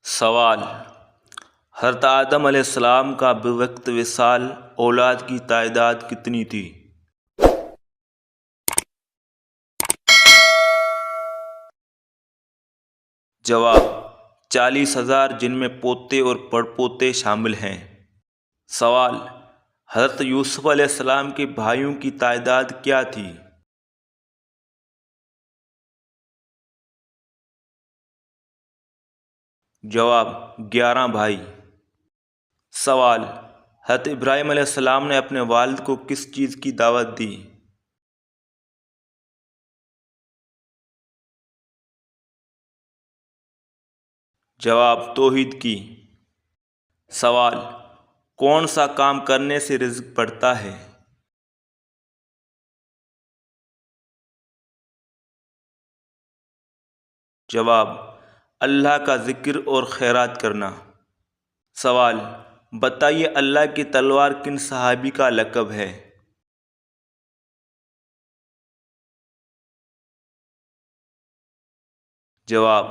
سوال: حضرت آدم علیہ السلام کا بوقت وصال اولاد کی تعداد کتنی تھی؟ جواب: 40,000 جن میں پوتے اور پڑپوتے شامل ہیں۔ سوال: حضرت یوسف علیہ السلام کے بھائیوں کی تعداد کیا تھی؟ جواب: 11 بھائی۔ سوال: حضرت ابراہیم علیہ السلام نے اپنے والد کو کس چیز کی دعوت دی؟ جواب: توحید کی۔ سوال: کون سا کام کرنے سے رزق بڑھتا ہے؟ جواب: اللہ کا ذکر اور خیرات کرنا۔ سوال: بتائیے اللہ کی تلوار کن صحابی کا لقب ہے؟ جواب: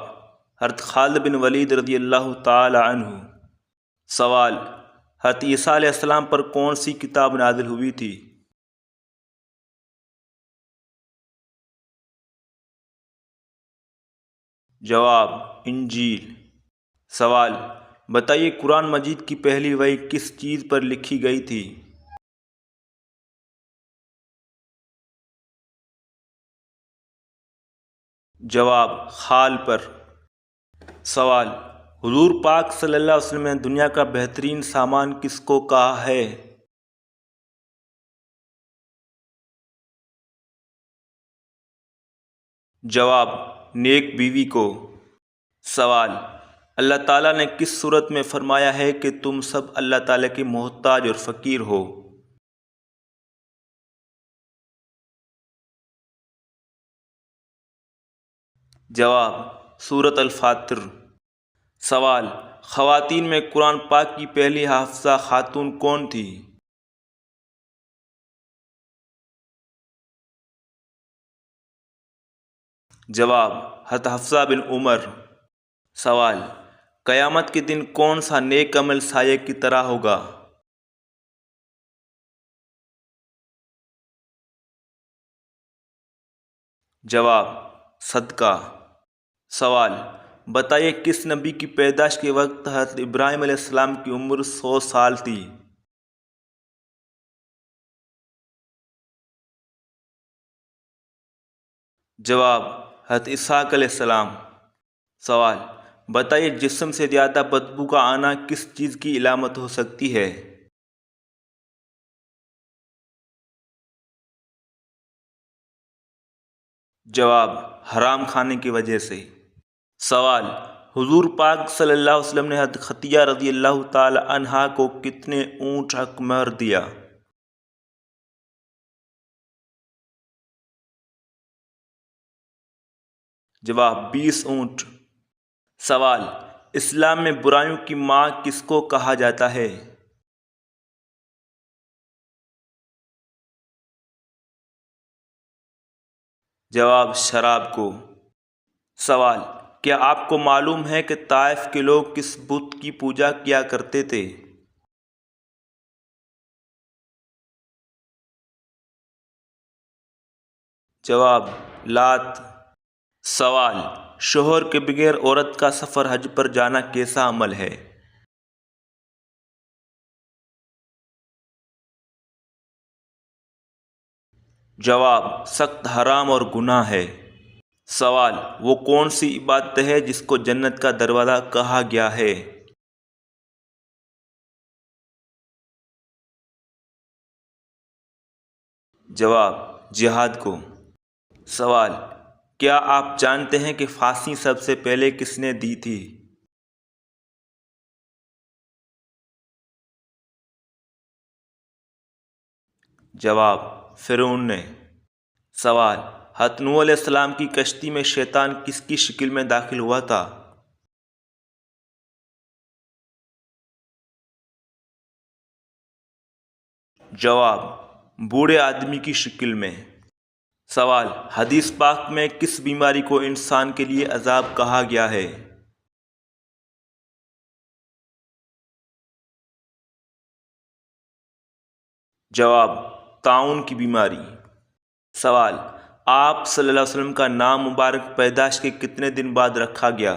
حضرت خالد بن ولید رضی اللہ تعالی عنہ۔ سوال: حضرت عیسیٰ علیہ السلام پر کون سی کتاب نازل ہوئی تھی؟ جواب: انجیل۔ سوال: بتائیے قرآن مجید کی پہلی وحی کس چیز پر لکھی گئی تھی؟ جواب: خال پر۔ سوال: حضور پاک صلی اللہ علیہ وسلم نے دنیا کا بہترین سامان کس کو کہا ہے؟ جواب: نیک بیوی کو۔ سوال: اللہ تعالیٰ نے کس صورت میں فرمایا ہے کہ تم سب اللہ تعالیٰ کے محتاج اور فقیر ہو؟ جواب: سورۃ الفاتر۔ سوال: خواتین میں قرآن پاک کی پہلی حافظہ خاتون کون تھی؟ جواب: حضرت حفصہ بن عمر۔ سوال: قیامت کے دن کون سا نیک عمل سایہ کی طرح ہوگا؟ جواب: صدقہ۔ سوال: بتائیے کس نبی کی پیدائش کے وقت حضرت ابراہیم علیہ السلام کی عمر 100 سال تھی؟ جواب: حضرت اسحاق علیہ السلام۔ سوال: بتائیے جسم سے زیادہ بدبو کا آنا کس چیز کی علامت ہو سکتی ہے؟ جواب: حرام کھانے کی وجہ سے۔ سوال: حضور پاک صلی اللہ علیہ وسلم نے حضرت خدیجہ رضی اللہ تعالی عنہا کو کتنے اونٹ حق مہر دیا؟ جواب: 20 اونٹ۔ سوال: اسلام میں برائیوں کی ماں کس کو کہا جاتا ہے؟ جواب: شراب کو۔ سوال: کیا آپ کو معلوم ہے کہ طائف کے لوگ کس بت کی پوجا کیا کرتے تھے؟ جواب: لات۔ سوال: شوہر کے بغیر عورت کا سفر حج پر جانا کیسا عمل ہے؟ جواب: سخت حرام اور گناہ ہے۔ سوال: وہ کون سی عبادت ہے جس کو جنت کا دروازہ کہا گیا ہے؟ جواب: جہاد کو۔ سوال: کیا آپ جانتے ہیں کہ پھانسی سب سے پہلے کس نے دی تھی؟ جواب: فرعون نے۔ سوال: حضرت نوح علیہ السلام کی کشتی میں شیطان کس کی شکل میں داخل ہوا تھا؟ جواب: بوڑھے آدمی کی شکل میں۔ سوال: حدیث پاک میں کس بیماری کو انسان کے لیے عذاب کہا گیا ہے؟ جواب: طاعون کی بیماری۔ سوال: آپ صلی اللہ علیہ وسلم کا نام مبارک پیدائش کے کتنے دن بعد رکھا گیا؟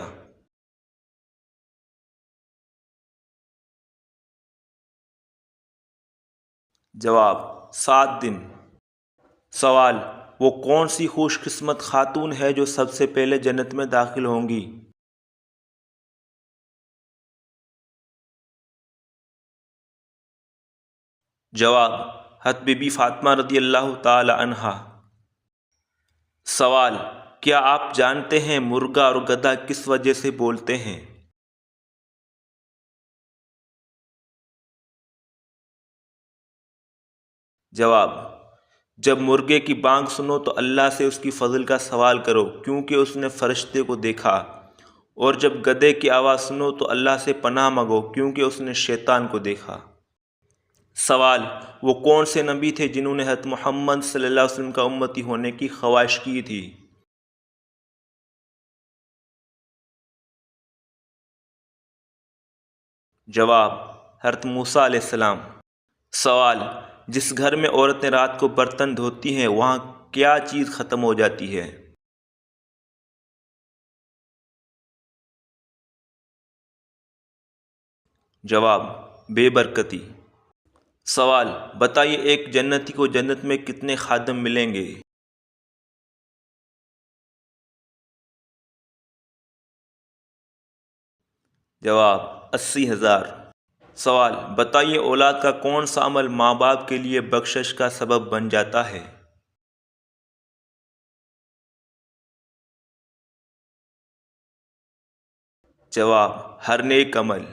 جواب: 7 دن۔ سوال: وہ کون سی خوش قسمت خاتون ہے جو سب سے پہلے جنت میں داخل ہوں گی؟ جواب: حضرت بی بی فاطمہ رضی اللہ تعالی عنہا۔ سوال: کیا آپ جانتے ہیں مرغا اور گدھا کس وجہ سے بولتے ہیں؟ جواب: جب مرغے کی بانگ سنو تو اللہ سے اس کی فضل کا سوال کرو کیونکہ اس نے فرشتے کو دیکھا، اور جب گدھے کی آواز سنو تو اللہ سے پناہ مانگو کیونکہ اس نے شیطان کو دیکھا۔ سوال: وہ کون سے نبی تھے جنہوں نے حضرت محمد صلی اللہ علیہ وسلم کا امتی ہونے کی خواہش کی تھی؟ جواب: حضرت موسیٰ علیہ السلام۔ سوال: جس گھر میں عورتیں رات کو برتن دھوتی ہیں وہاں کیا چیز ختم ہو جاتی ہے؟ جواب: بے برکتی۔ سوال: بتائیے ایک جنتی کو جنت میں کتنے خادم ملیں گے؟ جواب: 80,000۔ سوال: بتائیے اولاد کا کون سا عمل ماں باپ کے لیے بخشش کا سبب بن جاتا ہے؟ جواب: ہر نیک عمل۔